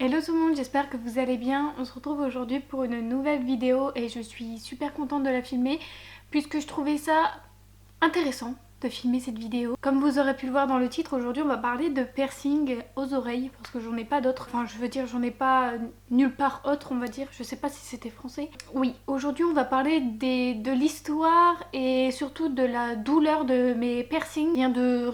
Hello tout le monde, j'espère que vous allez bien. On se retrouve aujourd'hui pour une nouvelle vidéo et je suis super contente de la filmer puisque je trouvais ça intéressant de filmer cette vidéo. Comme vous aurez pu le voir dans le titre, aujourd'hui on va parler de piercing aux oreilles parce que j'en ai pas d'autres. Enfin je veux dire j'en ai pas nulle part autre on va dire. Je sais pas si c'était français. Oui, aujourd'hui on va parler de l'histoire et surtout de la douleur de mes piercings. Rien de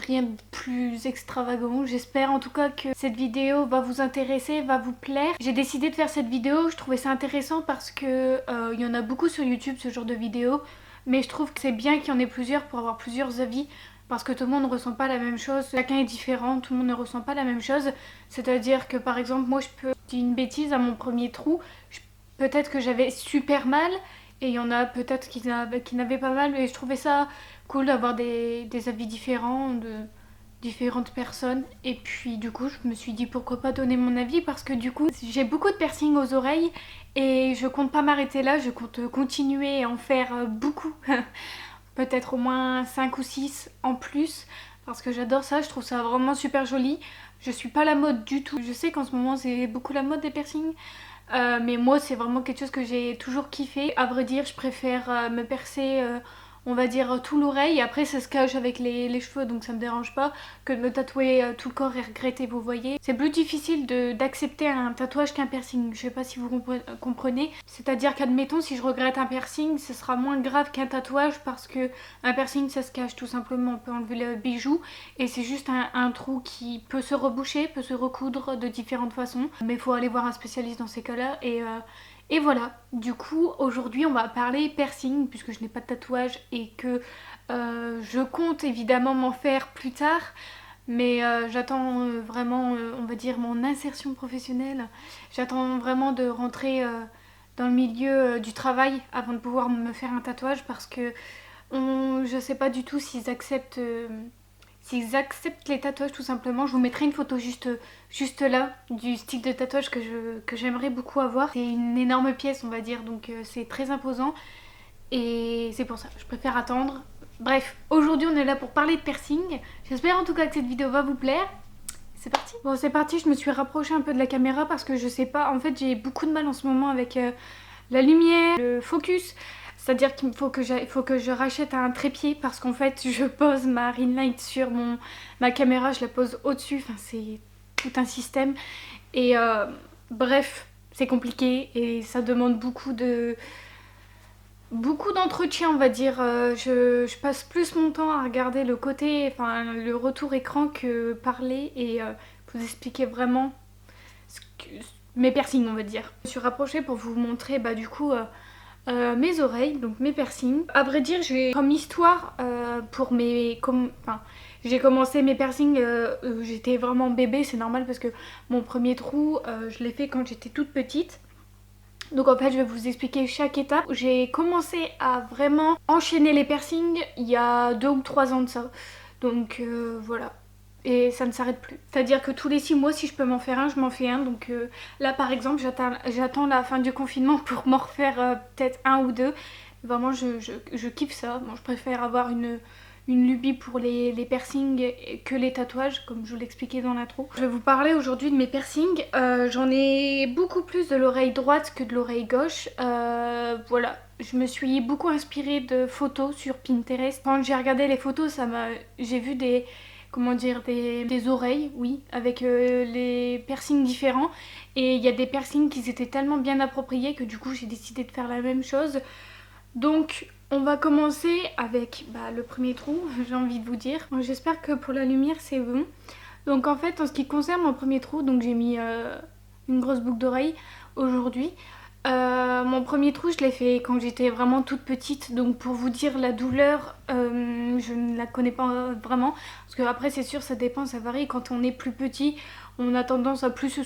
plus extravagant. J'espère en tout cas que cette vidéo va vous intéresser, va vous plaire. J'ai décidé de faire cette vidéo, je trouvais ça intéressant parce que il y en a beaucoup sur YouTube ce genre de vidéos. Mais je trouve que c'est bien qu'il y en ait plusieurs pour avoir plusieurs avis parce que tout le monde ne ressent pas la même chose, chacun est différent, tout le monde ne ressent pas la même chose. C'est-à-dire que par exemple moi je peux dire une bêtise à mon premier trou, peut-être que j'avais super mal et il y en a peut-être qui n'avaient pas mal et je trouvais ça cool d'avoir des avis différents de différentes personnes et puis du coup je me suis dit pourquoi pas donner mon avis parce que du coup j'ai beaucoup de piercings aux oreilles et je compte pas m'arrêter là, je compte continuer à en faire beaucoup peut-être au moins 5 ou 6 en plus parce que j'adore ça, je trouve ça vraiment super joli. Je suis pas la mode du tout, je sais qu'en ce moment c'est beaucoup la mode des piercings mais moi c'est vraiment quelque chose que j'ai toujours kiffé. À vrai dire je préfère me percer on va dire tout l'oreille, après ça se cache avec les cheveux donc ça me dérange pas, que de me tatouer tout le corps et regretter, vous voyez. C'est plus difficile d'accepter un tatouage qu'un piercing, je sais pas si vous comprenez. C'est-à-dire qu'admettons si je regrette un piercing, ce sera moins grave qu'un tatouage parce que un piercing ça se cache tout simplement, on peut enlever le bijou et c'est juste un trou qui peut se reboucher, peut se recoudre de différentes façons. Mais il faut aller voir un spécialiste dans ces cas-là et voilà, du coup aujourd'hui on va parler piercing puisque je n'ai pas de tatouage et que je compte évidemment m'en faire plus tard. Mais j'attends vraiment, on va dire, mon insertion professionnelle. J'attends vraiment de rentrer dans le milieu du travail avant de pouvoir me faire un tatouage parce que je sais pas du tout s'ils acceptent les tatouages tout simplement. Je vous mettrai une photo juste là du style de tatouage que j'aimerais beaucoup avoir. C'est une énorme pièce on va dire donc c'est très imposant et c'est pour ça je préfère attendre. Bref, aujourd'hui on est là pour parler de piercing. J'espère en tout cas que cette vidéo va vous plaire. C'est parti. Bon c'est parti, je me suis rapprochée un peu de la caméra parce que je sais pas, en fait j'ai beaucoup de mal en ce moment avec la lumière, le focus. C'est-à-dire qu'il faut que je rachète un trépied parce qu'en fait je pose ma ring light sur ma caméra, je la pose au-dessus, enfin c'est tout un système. Et bref, c'est compliqué et ça demande beaucoup d'entretien on va dire. Je passe plus mon temps à regarder le côté, enfin le retour écran que parler et vous expliquer vraiment mes piercings on va dire. Je me suis rapprochée pour vous montrer du coup mes oreilles, donc mes piercings. À vrai dire, j'ai comme histoire pour j'ai commencé mes piercings, j'étais vraiment bébé, c'est normal parce que mon premier trou, je l'ai fait quand j'étais toute petite. Donc en fait, je vais vous expliquer chaque étape. J'ai commencé à vraiment enchaîner les piercings il y a 2 ou 3 ans de ça. Donc voilà. Et ça ne s'arrête plus. C'est-à-dire que tous les 6 mois, si je peux m'en faire un, je m'en fais un. Donc là, par exemple, j'attends la fin du confinement pour m'en refaire peut-être un ou deux. Vraiment, je kiffe ça. Bon, je préfère avoir une lubie pour les piercings que les tatouages, comme je vous l'expliquais dans l'intro. Je vais vous parler aujourd'hui de mes piercings. J'en ai beaucoup plus de l'oreille droite que de l'oreille gauche. Voilà. Je me suis beaucoup inspirée de photos sur Pinterest. Quand j'ai regardé les photos, j'ai vu des oreilles, oui, avec les piercings différents. Et il y a des piercings qui étaient tellement bien appropriés que du coup j'ai décidé de faire la même chose. Donc on va commencer avec le premier trou, j'ai envie de vous dire. Bon, j'espère que pour la lumière c'est bon. Donc en fait en ce qui concerne mon premier trou, donc j'ai mis une grosse boucle d'oreille aujourd'hui. Mon premier trou je l'ai fait quand j'étais vraiment toute petite, donc pour vous dire la douleur je ne la connais pas vraiment parce que après c'est sûr ça dépend, ça varie. Quand on est plus petit on a tendance à plus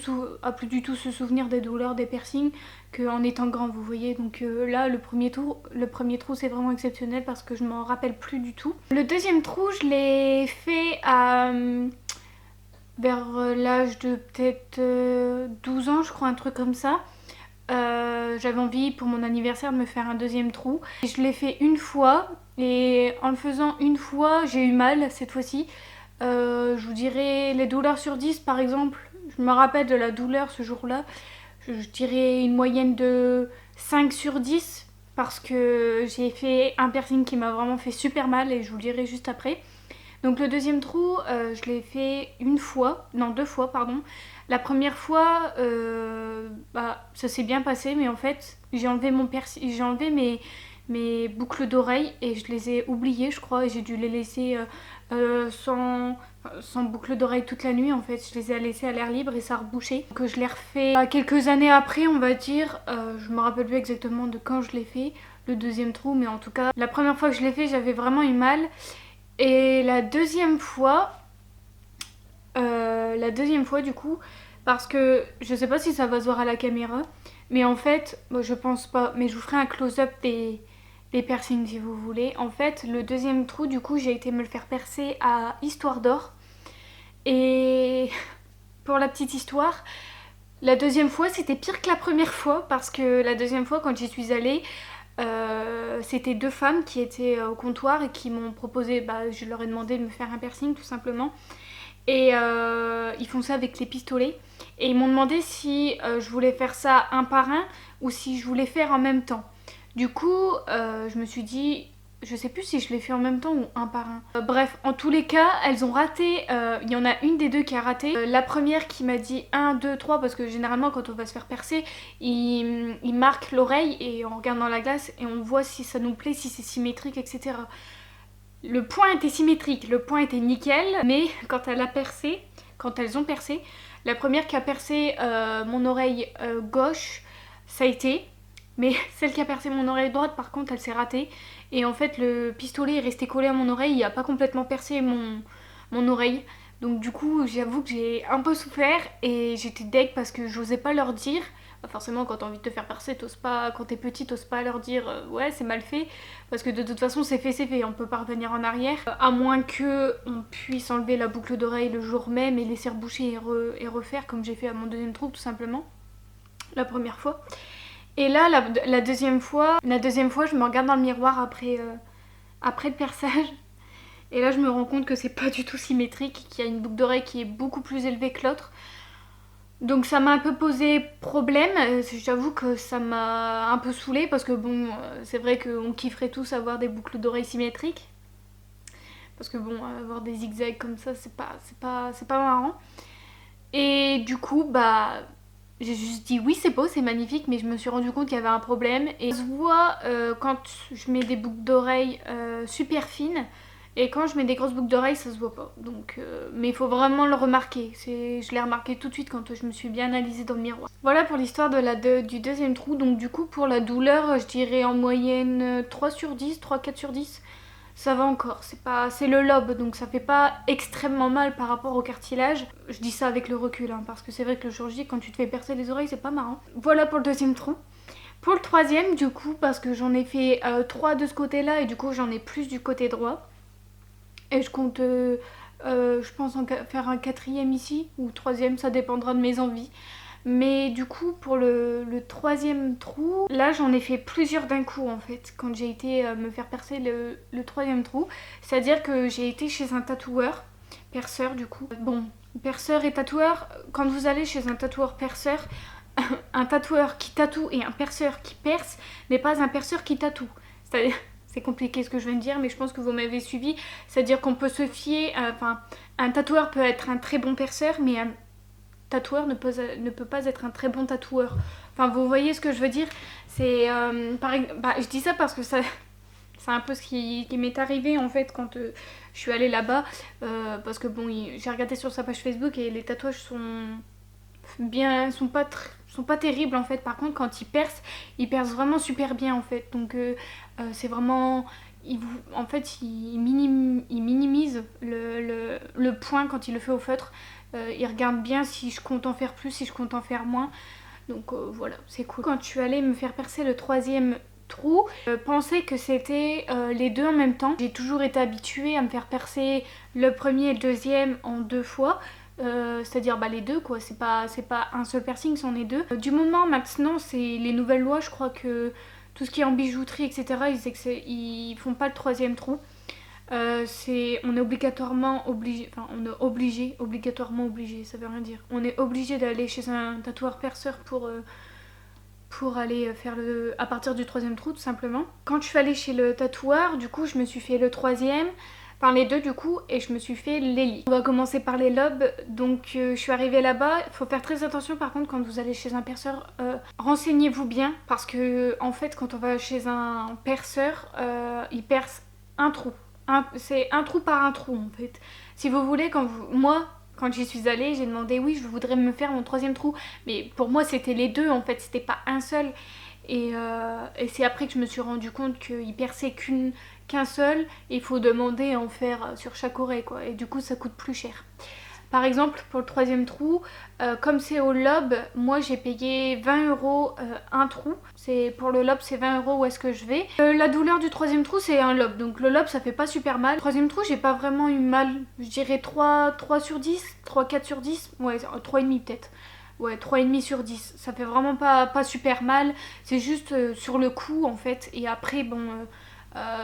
du tout se souvenir des douleurs des piercings qu'en étant grand, vous voyez. Donc là le premier trou c'est vraiment exceptionnel parce que je m'en rappelle plus du tout. Le deuxième trou je l'ai fait vers l'âge de peut-être 12 ans je crois, un truc comme ça. J'avais envie pour mon anniversaire de me faire un deuxième trou. Je l'ai fait une fois et en le faisant une fois j'ai eu mal cette fois-ci. Je vous dirais les douleurs sur 10 par exemple, je me rappelle de la douleur ce jour-là. Je dirais une moyenne de 5 sur 10 parce que j'ai fait un piercing qui m'a vraiment fait super mal et je vous le dirai juste après. Donc le deuxième trou, je l'ai fait deux fois, pardon. La première fois, ça s'est bien passé, mais en fait, j'ai enlevé mes boucles d'oreilles et je les ai oubliées, je crois, et j'ai dû les laisser sans boucles d'oreilles toute la nuit. En fait, je les ai laissées à l'air libre et ça a rebouché. Donc je l'ai refait quelques années après, on va dire. Je me rappelle plus exactement de quand je l'ai fait, le deuxième trou, mais en tout cas, la première fois que je l'ai fait, j'avais vraiment eu mal. Et la deuxième fois du coup, parce que je sais pas si ça va se voir à la caméra, mais en fait, bon, je pense pas, mais je vous ferai un close-up des piercings si vous voulez. En fait, le deuxième trou, du coup, j'ai été me le faire percer à Histoire d'Or. Et pour la petite histoire, la deuxième fois, c'était pire que la première fois, parce que la deuxième fois, quand j'y suis allée, c'était deux femmes qui étaient au comptoir et qui m'ont proposé, je leur ai demandé de me faire un piercing tout simplement. Et ils font ça avec les pistolets. Et ils m'ont demandé si je voulais faire ça un par un ou si je voulais faire en même temps. Du coup, je me suis dit, je sais plus si je l'ai fait en même temps ou un par un. Bref, en tous les cas, elles ont raté. Il y en a une des deux qui a raté. La première qui m'a dit 1, 2, 3, parce que généralement quand on va se faire percer, il marque l'oreille et on regarde dans la glace et on voit si ça nous plaît, si c'est symétrique, etc. Le point était symétrique, le point était nickel, mais quand elles ont percé, la première qui a percé mon oreille gauche, ça a été, mais celle qui a percé mon oreille droite, par contre, elle s'est ratée. Et en fait, le pistolet est resté collé à mon oreille, il n'a pas complètement percé mon oreille. Donc du coup, j'avoue que j'ai un peu souffert et j'étais deg parce que j'osais pas leur dire. Forcément, quand t'as envie de te faire percer, quand t'es petit, t'oses pas leur dire ouais, c'est mal fait, parce que de toute façon, c'est fait, on peut pas revenir en arrière, à moins que on puisse enlever la boucle d'oreille le jour même et laisser reboucher et refaire, comme j'ai fait à mon deuxième trou, tout simplement, la première fois. Et là, la deuxième fois, je me regarde dans le miroir après le perçage, et là, je me rends compte que c'est pas du tout symétrique, qu'il y a une boucle d'oreille qui est beaucoup plus élevée que l'autre. Donc ça m'a un peu posé problème, j'avoue que ça m'a un peu saoulée parce que bon, c'est vrai qu'on kifferait tous avoir des boucles d'oreilles symétriques. Parce que bon, avoir des zigzags comme ça, c'est pas marrant. Et du coup, j'ai juste dit oui, c'est beau, c'est magnifique, mais je me suis rendu compte qu'il y avait un problème. Et ça se voit quand je mets des boucles d'oreilles super fines. Et quand je mets des grosses boucles d'oreilles, ça se voit pas. Donc, mais il faut vraiment le remarquer. Je l'ai remarqué tout de suite quand je me suis bien analysée dans le miroir. Voilà pour l'histoire du deuxième trou. Donc du coup, pour la douleur, je dirais en moyenne 3 sur 10, 3, 4 sur 10. Ça va encore. C'est le lobe, donc ça fait pas extrêmement mal par rapport au cartilage. Je dis ça avec le recul, hein, parce que c'est vrai que le jour J, quand tu te fais percer les oreilles, c'est pas marrant. Voilà pour le deuxième trou. Pour le troisième, du coup, parce que j'en ai fait 3 de ce côté-là et du coup j'en ai plus du côté droit. Et je compte, je pense, faire un quatrième ici, ou troisième, ça dépendra de mes envies. Mais du coup, pour le troisième trou, là j'en ai fait plusieurs d'un coup en fait, quand j'ai été me faire percer le troisième trou. C'est-à-dire que j'ai été chez un tatoueur, perceur du coup. Bon, perceur et tatoueur, quand vous allez chez un tatoueur perceur, un tatoueur qui tatoue et un perceur qui perce n'est pas un perceur qui tatoue. C'est-à-dire... C'est compliqué ce que je viens de dire, mais je pense que vous m'avez suivi. C'est-à-dire qu'on peut se fier... un tatoueur peut être un très bon perceur, mais un tatoueur ne peut pas être un très bon tatoueur. Enfin, vous voyez ce que je veux dire. C'est... je dis ça parce que c'est un peu ce qui m'est arrivé, en fait, quand je suis allée là-bas. Parce que, bon, j'ai regardé sur sa page Facebook et les tatouages sont pas terribles en fait. Par contre, quand ils percent vraiment super bien en fait. Donc c'est vraiment, il minimise le point quand il le fait au feutre. Il regarde bien si je compte en faire plus, si je compte en faire moins. Donc voilà, c'est cool. Quand je suis allée me faire percer le troisième trou, pensais que c'était les deux en même temps. J'ai toujours été habituée à me faire percer le premier et le deuxième en 2 fois. C'est-à-dire les deux quoi, c'est pas un seul piercing, c'en est deux. Du moment maintenant, c'est les nouvelles lois, je crois que tout ce qui est en bijouterie, etc., ils font pas le troisième trou. On est obligatoirement obligé, enfin on est obligé, obligatoirement obligé, ça veut rien dire. On est obligé d'aller chez un tatoueur perceur pour aller faire à partir du troisième trou tout simplement. Quand je suis allée chez le tatoueur, du coup je me suis fait le troisième, enfin les deux du coup, et je me suis fait l'hélice. On va commencer par les lobes, donc je suis arrivée là-bas. Il faut faire très attention par contre quand vous allez chez un perceur, renseignez-vous bien, parce que en fait quand on va chez un perceur, il perce un trou. C'est un trou par un trou en fait. Si vous voulez, moi, quand j'y suis allée, j'ai demandé oui, je voudrais me faire mon troisième trou. Mais pour moi, c'était les deux en fait, c'était pas un seul. Et c'est après que je me suis rendu compte qu'il perçait qu'un seul. Et il faut demander à en faire sur chaque oreille quoi. Et du coup, ça coûte plus cher. Par exemple, pour le troisième trou, comme c'est au lobe, moi j'ai payé 20 € un trou. Pour le lobe, c'est 20 € où est-ce que je vais. La douleur du troisième trou, c'est un lobe. Donc le lobe, ça fait pas super mal. Le troisième trou, j'ai pas vraiment eu mal. Je dirais 3 sur 10, 4 sur 10. Ouais, 3,5 peut-être. Ouais, 3,5 sur 10. Ça fait vraiment pas super mal. C'est juste sur le cou en fait. Et après, bon,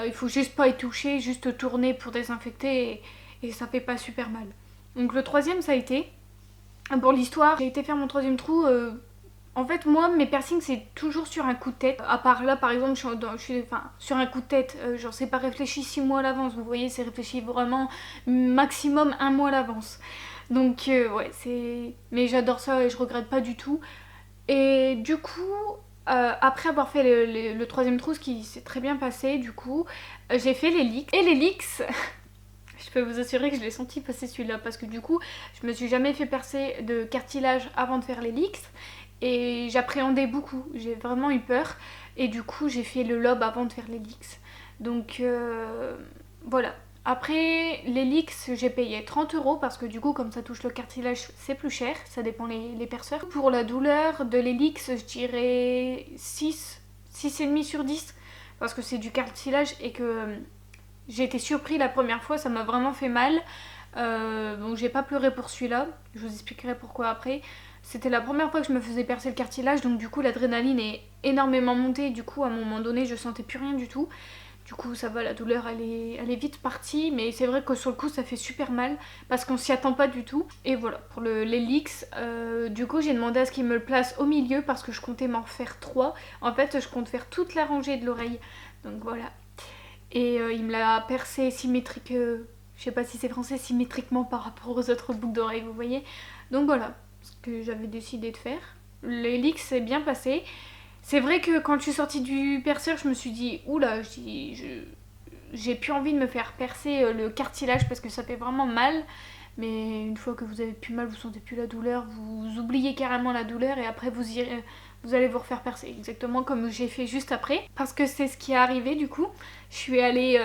il faut juste pas y toucher, juste tourner pour désinfecter. Et ça fait pas super mal. Donc le troisième ça a été, pour l'histoire, j'ai été faire mon troisième trou, en fait moi mes piercings c'est toujours sur un coup de tête, à part là par exemple je suis sur un coup de tête, genre c'est pas réfléchi 6 mois à l'avance, vous voyez c'est réfléchi vraiment maximum 1 mois à l'avance. Donc ouais mais j'adore ça et je regrette pas du tout. Et du coup après avoir fait le troisième trou, ce qui s'est très bien passé du coup, j'ai fait l'hélix. Et l'hélix je peux vous assurer que je l'ai senti passer celui-là parce que du coup je me suis jamais fait percer de cartilage avant de faire l'hélix et j'appréhendais beaucoup, j'ai vraiment eu peur et du coup j'ai fait le lobe avant de faire l'hélix. Donc voilà. Après l'hélix j'ai payé 30 € parce que du coup comme ça touche le cartilage c'est plus cher, ça dépend les perceurs. Pour la douleur de l'hélix je dirais 6,5 sur 10 parce que c'est du cartilage et que j'ai été surpris la première fois, ça m'a vraiment fait mal. Donc j'ai pas pleuré pour celui-là, je vous expliquerai pourquoi après. C'était la première fois que je me faisais percer le cartilage, donc du coup l'adrénaline est énormément montée. Du coup à un moment donné je sentais plus rien du tout. Du coup ça va, la douleur elle est vite partie, mais c'est vrai que sur le coup ça fait super mal parce qu'on s'y attend pas du tout. Et voilà, pour l'hélix, du coup j'ai demandé à ce qu'il me le place au milieu parce que je comptais m'en faire 3. En fait je compte faire toute la rangée de l'oreille, donc voilà. Et il me l'a percé symétrique, je sais pas si c'est français, symétriquement par rapport aux autres boucles d'oreilles, vous voyez. Donc voilà, ce que j'avais décidé de faire. L'hélix s'est bien passé. C'est vrai que quand je suis sortie du perceur, je me suis dit, oula, j'ai plus envie de me faire percer le cartilage parce que ça fait vraiment mal. Mais une fois que vous avez plus mal, vous sentez plus la douleur, vous oubliez carrément la douleur et après vous allez vous refaire percer. Exactement comme j'ai fait juste après. Parce que c'est ce qui est arrivé du coup. Je suis allée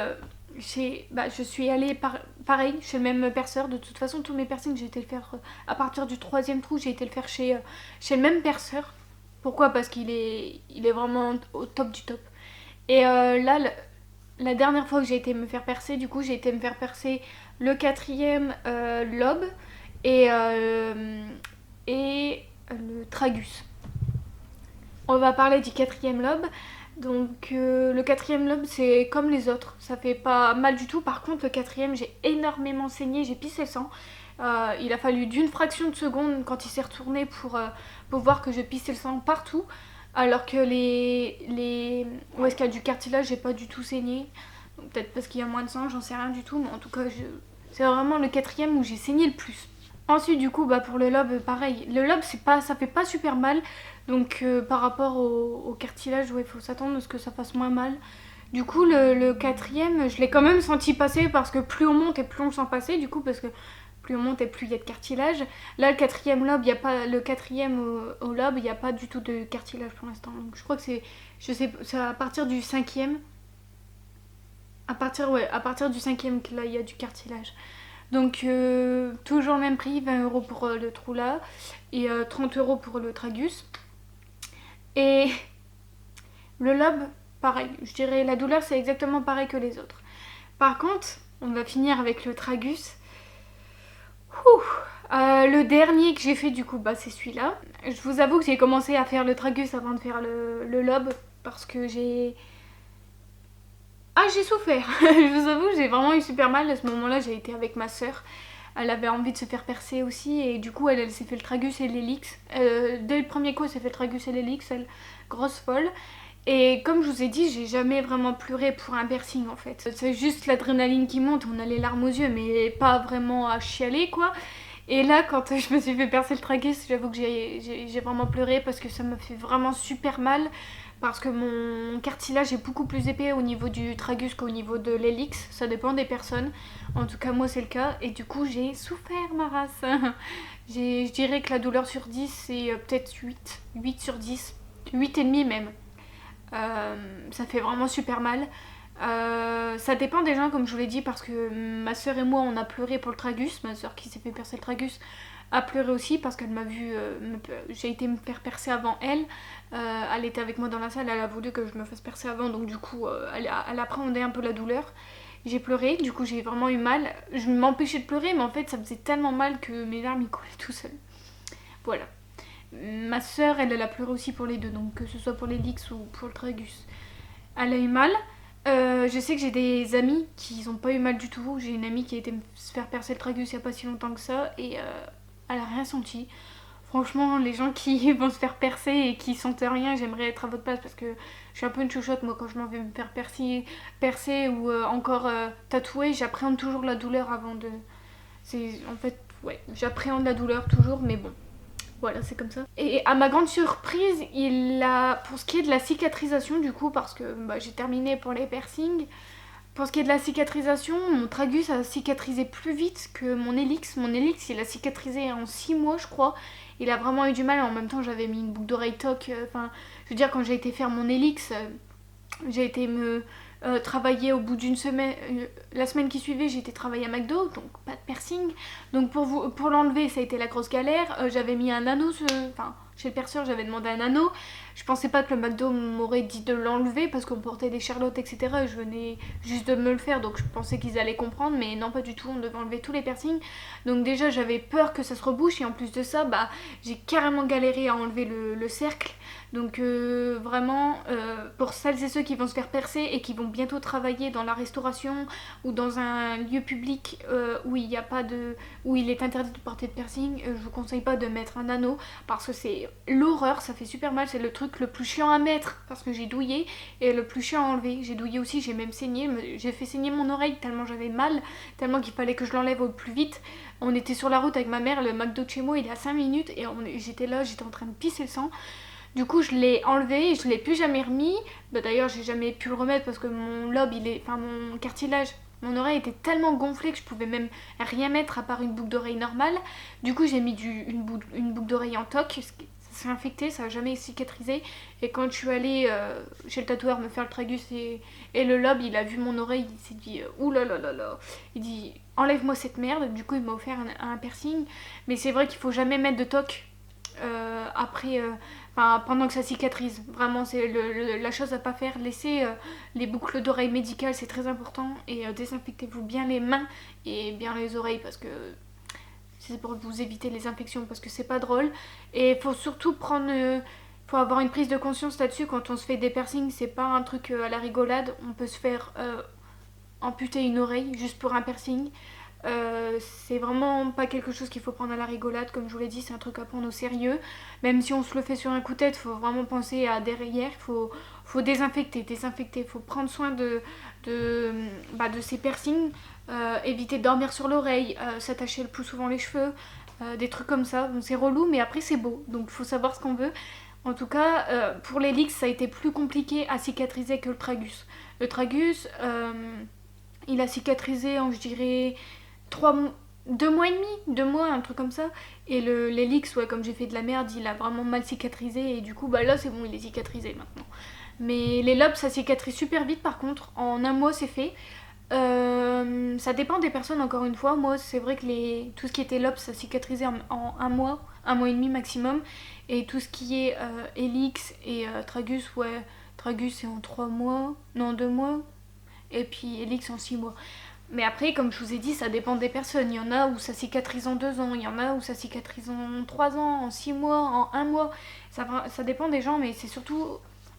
pareil chez le même perceur. De toute façon tous mes piercings j'ai été le faire à partir du troisième trou, j'ai été le faire chez le même perceur. Pourquoi? Parce qu'il est vraiment au top du top. Et là la dernière fois que j'ai été me faire percer, du coup j'ai été me faire percer le quatrième lobe et le tragus. On va parler du quatrième lobe. Donc le quatrième lobe c'est comme les autres, ça fait pas mal du tout. Par contre le quatrième j'ai énormément saigné, j'ai pissé le sang. Il a fallu d'une fraction de seconde quand il s'est retourné pour voir que je pissais le sang partout. Alors que où est-ce qu'il y a du cartilage j'ai pas du tout saigné. Peut-être parce qu'il y a moins de sang, j'en sais rien du tout. Mais en tout cas c'est vraiment le quatrième où j'ai saigné le plus. Ensuite du coup pour le lobe pareil. Le lobe ça fait pas super mal. Donc par rapport au cartilage, il faut s'attendre à ce que ça fasse moins mal. Du coup le quatrième, je l'ai quand même senti passer parce que plus on monte et plus on le sent passer. Du coup parce que plus on monte et plus il y a de cartilage. Là le quatrième lobe, il y a pas le quatrième au lobe, il n'y a pas du tout de cartilage pour l'instant. Donc je crois que c'est à partir du cinquième. À partir du cinquième que là il y a du cartilage. Donc toujours le même prix, 20 € pour le trou là et 30 € pour le tragus. Et le lobe, pareil, je dirais la douleur c'est exactement pareil que les autres. Par contre, on va finir avec le tragus. Le dernier que j'ai fait du coup, c'est celui-là. Je vous avoue que j'ai commencé à faire le tragus avant de faire le lobe parce que j'ai Ah, j'ai souffert. Je vous avoue, j'ai vraiment eu super mal. À ce moment-là, j'ai été avec ma soeur. Elle avait envie de se faire percer aussi et du coup elle s'est fait le tragus et l'hélix. Dès le premier coup elle s'est fait le tragus et l'hélix, elle, grosse folle. Et comme je vous ai dit, j'ai jamais vraiment pleuré pour un piercing en fait. C'est juste l'adrénaline qui monte, on a les larmes aux yeux mais pas vraiment à chialer quoi. Et là quand je me suis fait percer le tragus, j'avoue que j'ai vraiment pleuré parce que ça me fait vraiment super mal. Parce que mon cartilage est beaucoup plus épais au niveau du tragus qu'au niveau de l'hélix. Ça dépend des personnes. En tout cas, moi, c'est le cas. Et du coup, j'ai souffert, ma race. Je dirais que la douleur sur 10, c'est peut-être 8. 8 sur 10. 8,5 même. Ça fait vraiment super mal. Ça dépend des gens, comme je vous l'ai dit, parce que ma soeur et moi, on a pleuré pour le tragus. Ma soeur qui s'est fait percer le tragus a pleuré aussi parce qu'elle m'a vu, j'ai été me faire percer avant elle. Elle était avec moi dans la salle, elle a voulu que je me fasse percer avant, donc du coup, elle appréhendait un peu la douleur. J'ai pleuré, du coup j'ai vraiment eu mal. Je m'empêchais de pleurer, mais en fait ça faisait tellement mal que mes larmes y coulaient tout seul. Voilà. Ma soeur, elle a pleuré aussi pour les deux, donc que ce soit pour l'hélix ou pour le tragus. Elle a eu mal. Je sais que j'ai des amis qui n'ont pas eu mal du tout. J'ai une amie qui a été se faire percer le tragus il n'y a pas si longtemps que ça et elle a rien senti. Franchement, les gens qui vont se faire percer et qui sentent rien, j'aimerais être à votre place parce que je suis un peu une chouchotte. Moi, quand je m'en vais me faire percer ou encore tatouer, j'appréhende toujours la douleur avant de. C'est en fait, ouais, j'appréhende la douleur toujours, mais bon. Voilà, c'est comme ça. Et à ma grande surprise, pour ce qui est de la cicatrisation, du coup, parce que j'ai terminé pour les piercings, pour ce qui est de la cicatrisation, mon tragus a cicatrisé plus vite que mon hélix. Mon hélix, il a cicatrisé en 6 mois, je crois. Il a vraiment eu du mal. En même temps, j'avais mis une boucle d'oreille toc. Enfin, je veux dire, quand j'ai été faire mon hélix, j'ai été me travailler au bout d'une semaine. La semaine qui suivait, j'ai été travailler à McDo, donc pas de piercing. Donc pour l'enlever, ça a été la grosse galère. J'avais mis un anneau, enfin chez le perceur, j'avais demandé un anneau. Je pensais pas que le McDo m'aurait dit de l'enlever parce qu'on portait des charlottes, etc. Et je venais juste de me le faire, donc je pensais qu'ils allaient comprendre, mais non, pas du tout. On devait enlever tous les piercings. Donc déjà, j'avais peur que ça se rebouche et en plus de ça, j'ai carrément galéré à enlever le cercle. Donc vraiment, pour celles et ceux qui vont se faire percer et qui vont bientôt travailler dans la restauration ou dans un lieu public où il est interdit de porter de piercing, je vous conseille pas de mettre un anneau parce que c'est l'horreur, ça fait super mal, c'est le truc le plus chiant à mettre parce que j'ai douillé et le plus chiant à enlever. J'ai douillé aussi, j'ai même saigné, j'ai fait saigner mon oreille tellement j'avais mal, tellement qu'il fallait que je l'enlève au plus vite. On était sur la route avec ma mère, le McDo de chez moi il est à 5 minutes et j'étais là, j'étais en train de pisser le sang. Du coup, je l'ai enlevé et je l'ai plus jamais remis. D'ailleurs, j'ai jamais pu le remettre parce que mon lobe, mon cartilage, mon oreille était tellement gonflée que je pouvais même rien mettre à part une boucle d'oreille normale. Du coup, j'ai mis une boucle d'oreille en toc. Ça s'est infecté, ça a jamais cicatrisé. Et quand je suis allée chez le tatoueur me faire le tragus et le lobe, il a vu mon oreille, il s'est dit ouh là là là là. Il dit enlève-moi cette merde. Du coup, il m'a offert un piercing. Mais c'est vrai qu'il faut jamais mettre de toc après. Pendant que ça cicatrise. Vraiment, c'est la chose à pas faire. Laissez les boucles d'oreilles médicales, c'est très important. Et désinfectez-vous bien les mains et bien les oreilles parce que c'est pour vous éviter les infections parce que c'est pas drôle. Et il faut surtout faut avoir une prise de conscience là-dessus. Quand on se fait des piercings, c'est pas un truc à la rigolade. On peut se faire amputer une oreille juste pour un piercing. C'est vraiment pas quelque chose qu'il faut prendre à la rigolade, comme je vous l'ai dit, c'est un truc à prendre au sérieux. Même si on se le fait sur un coup de tête, il faut vraiment penser à derrière, faut désinfecter, il faut prendre soin de ces piercings, éviter de dormir sur l'oreille, s'attacher le plus souvent les cheveux, des trucs comme ça. Donc c'est relou, mais après c'est beau, donc il faut savoir ce qu'on veut. En tout cas, pour l'hélix, ça a été plus compliqué à cicatriser que le tragus. Le tragus, il a cicatrisé en, je dirais, 2 mois et demi, 2 mois, un truc comme ça. Et l'hélix, ouais, comme j'ai fait de la merde, il a vraiment mal cicatrisé. Et du coup, là, c'est bon, il est cicatrisé maintenant. Mais les lobes, ça cicatrise super vite par contre. En un mois, c'est fait. Ça dépend des personnes, encore une fois. Moi, c'est vrai que tout ce qui était lobes, ça cicatrisait en un mois et demi maximum. Et tout ce qui est hélix et tragus, ouais, tragus, c'est en 3 mois, non, 2 mois. Et puis hélix en 6 mois. Mais après, comme je vous ai dit, ça dépend des personnes. Il y en a où ça cicatrise en 2 ans, il y en a où ça cicatrise en 3 ans, en 6 mois, en 1 mois. Ça dépend des gens, mais c'est surtout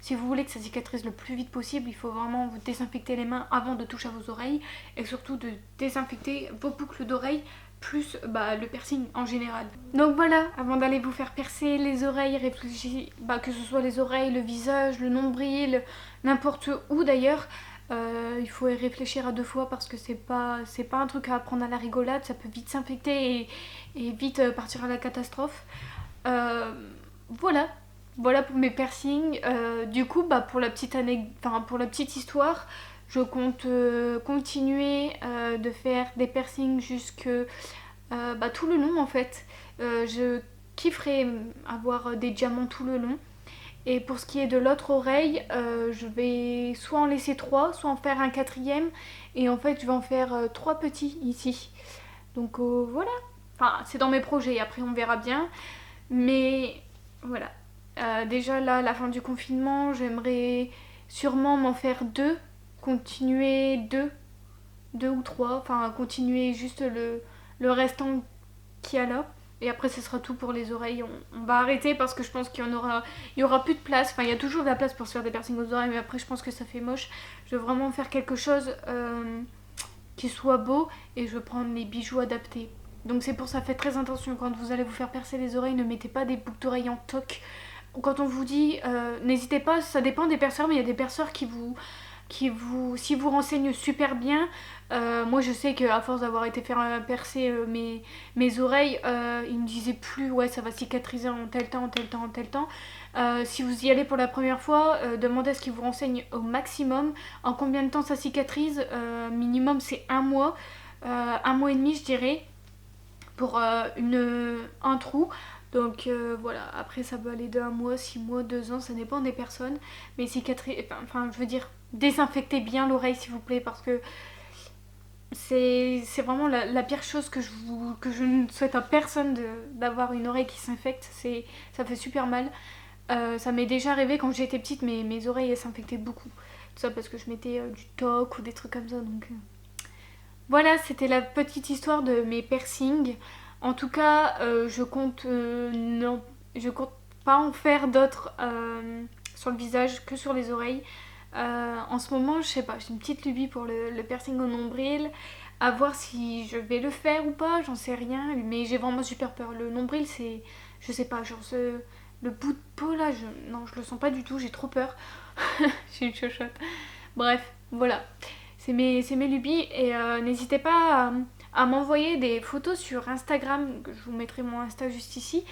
Si vous voulez que ça cicatrise le plus vite possible, il faut vraiment vous désinfecter les mains avant de toucher à vos oreilles et surtout de désinfecter vos boucles d'oreilles plus le piercing en général. Donc voilà, avant d'aller vous faire percer les oreilles, réfléchissez, que ce soit les oreilles, le visage, le nombril, n'importe où d'ailleurs, il faut y réfléchir à 2 fois parce que c'est pas un truc à apprendre à la rigolade, ça peut vite s'infecter et vite partir à la catastrophe. Voilà pour mes piercings. Du coup, pour la petite histoire, je compte continuer de faire des piercings jusque tout le long en fait. Je kifferais avoir des diamants tout le long. Et pour ce qui est de l'autre oreille, je vais soit en laisser 3, soit en faire un 4e. Et en fait, je vais en faire 3 petits ici. Donc voilà. Enfin, c'est dans mes projets, après on verra bien. Mais voilà. Déjà là, à la fin du confinement, j'aimerais sûrement m'en faire 2. Continuer 2 ou 3. Enfin, continuer juste le restant qu'il y a là. Et après, ce sera tout pour les oreilles. On va arrêter parce que je pense qu'il y aura plus de place. Enfin, il y a toujours de la place pour se faire des piercings aux oreilles, mais après, je pense que ça fait moche. Je veux vraiment faire quelque chose qui soit beau et je veux prendre les bijoux adaptés. Donc c'est pour ça, faites très attention quand vous allez vous faire percer les oreilles. Ne mettez pas des boucles d'oreilles en toc. Quand on vous dit, n'hésitez pas, ça dépend des perceurs, mais il y a des perceurs si vous renseignent super bien. Moi je sais qu'à force d'avoir été faire percer mes oreilles, ils me disaient plus ouais ça va cicatriser en tel temps, en tel temps, en tel temps. Si vous y allez pour la première fois, demandez à ce qu'ils vous renseignent au maximum en combien de temps ça cicatrise. Minimum c'est 1 mois, 1 mois et demi je dirais, pour un trou. Donc voilà, après ça peut aller de 1 mois, 6 mois, 2 ans, ça dépend des personnes. Mais je veux dire, désinfectez bien l'oreille s'il vous plaît, parce que c'est vraiment la pire chose que je ne souhaite à personne d'avoir une oreille qui s'infecte. Ça fait super mal. Ça m'est déjà arrivé quand j'étais petite, mes oreilles elles s'infectaient beaucoup. Tout ça parce que je mettais du toc ou des trucs comme ça. Donc voilà, c'était la petite histoire de mes piercings. En tout cas, je compte pas en faire d'autres sur le visage que sur les oreilles. En ce moment, je sais pas, j'ai une petite lubie pour le piercing au nombril. À voir si je vais le faire ou pas, j'en sais rien. Mais j'ai vraiment super peur. Le nombril, c'est, je sais pas, genre le bout de peau là, non, je le sens pas du tout, j'ai trop peur. J'ai une chochotte. Bref, voilà. C'est mes lubies et n'hésitez pas à m'envoyer des photos sur Instagram, que je vous mettrai mon Insta juste ici,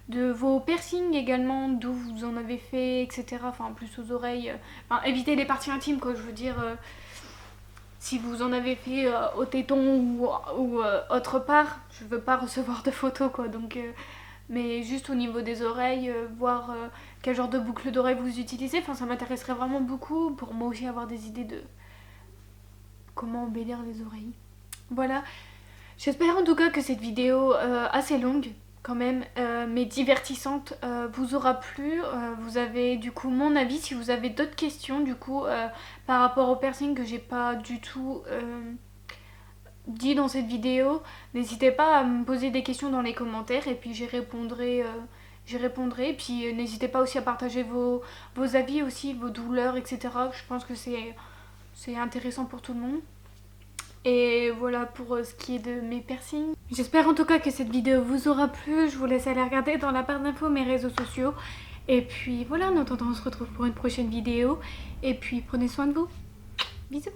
de vos piercings également, d'où vous en avez fait, etc. Enfin, en plus aux oreilles. Enfin, évitez les parties intimes, quoi, je veux dire. Si vous en avez fait au téton ou autre part, je veux pas recevoir de photos, quoi. Donc, mais juste au niveau des oreilles, voir quel genre de boucle d'oreille vous utilisez. Enfin, ça m'intéresserait vraiment beaucoup pour moi aussi avoir des idées de comment embellir les oreilles. Voilà. J'espère en tout cas que cette vidéo assez longue quand même, mais divertissante, vous aura plu. Vous avez du coup mon avis. Si vous avez d'autres questions du coup par rapport au piercing que j'ai pas du tout dit dans cette vidéo, n'hésitez pas à me poser des questions dans les commentaires et puis j'y répondrai. Et puis n'hésitez pas aussi à partager vos avis aussi, vos douleurs, etc. Je pense que c'est intéressant pour tout le monde. Et voilà pour ce qui est de mes piercings. J'espère en tout cas que cette vidéo vous aura plu. Je vous laisse aller regarder dans la barre d'infos mes réseaux sociaux. Et puis voilà, en attendant on se retrouve pour une prochaine vidéo. Et puis prenez soin de vous. Bisous.